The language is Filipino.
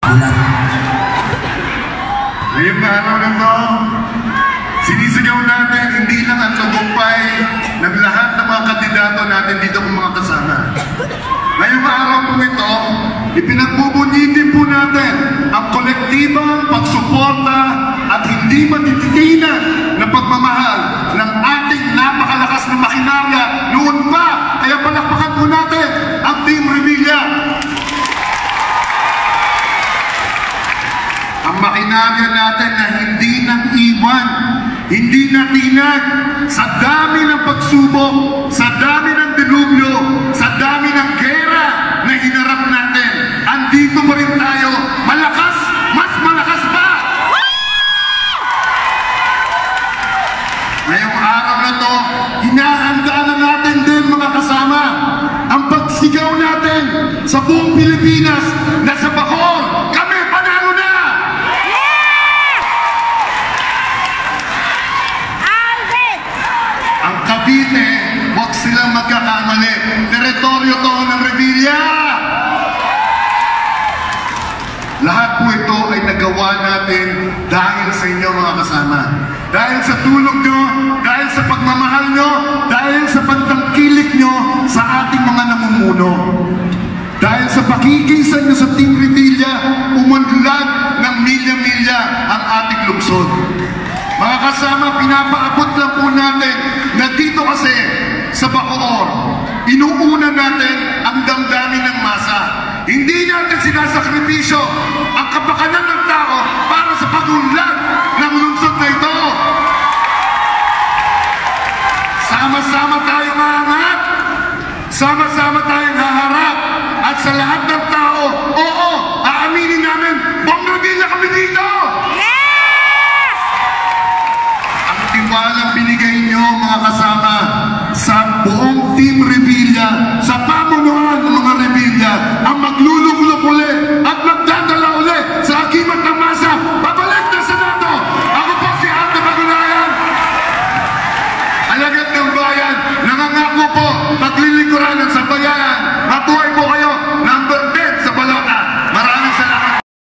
Ulat. Ngayong araw na to, sinisigaw natin hindi lang ang tagumpay ng lahat ng mga kandidato natin dito kung mga kasama. Ngayong araw po ito, ipinagbubunitin po natin ang kolektibang pagsuporta at hindi matitigilan na pagmamahal ng ating napakalakas na makinarya noon pa. Kaya palakpakan po natin ang Team Revilla. Ang makinarya natin na hindi nag-iwan, hindi natinag sa dami ng pagsubok, sa dami ng dilubyo, sa dami ng gera na hinarap natin. Andito pa rin tayo, malakas, mas malakas pa! Ngayong araw na to, hinahandaan na natin din mga kasama ang pagsigaw natin sa buong Pilipinas na sa Bacoor, kami panalo na! Ang Cavite, huwag silang magkakamali. Teritoryo to ng Revilla! Lahat po ito ay nagawa natin dahil sa inyo mga kasama. Dahil sa tulong nyo, dahil sa pagmamahal nyo, dahil sa pagtangkilik nyo sa ating mga namumuno. Dahil sa pakikisan nyo sa Team Revilla, umunlad ng milya-milya ang ating lungsod. Mga kasama, pinapaabot lang po natin na dito kasi sa Bacoor, inuuna natin ang damdamin ng masa. Hindi natin sinasakripisyo ang kapakanan ng tao para sa pagunlad ng lungsod na ito. Sama-sama tayong hahangat, sama-sama tayong haharap, at sa lahat ng tao, oo, aaminin namin, Bong Revilla kami dito! Tiwalang binigay nyo mga kasama sa buong Team Revilla, sa pamunuan ng mga Revilla, ang magluluklok uli at magdadala uli sa agimat ng masa, pabalik na Senado. Ako po si Ate Bagulayan, alagad ng bayan, nangangako po paglilingkuran ng sambayanan. Matuhay po kayo.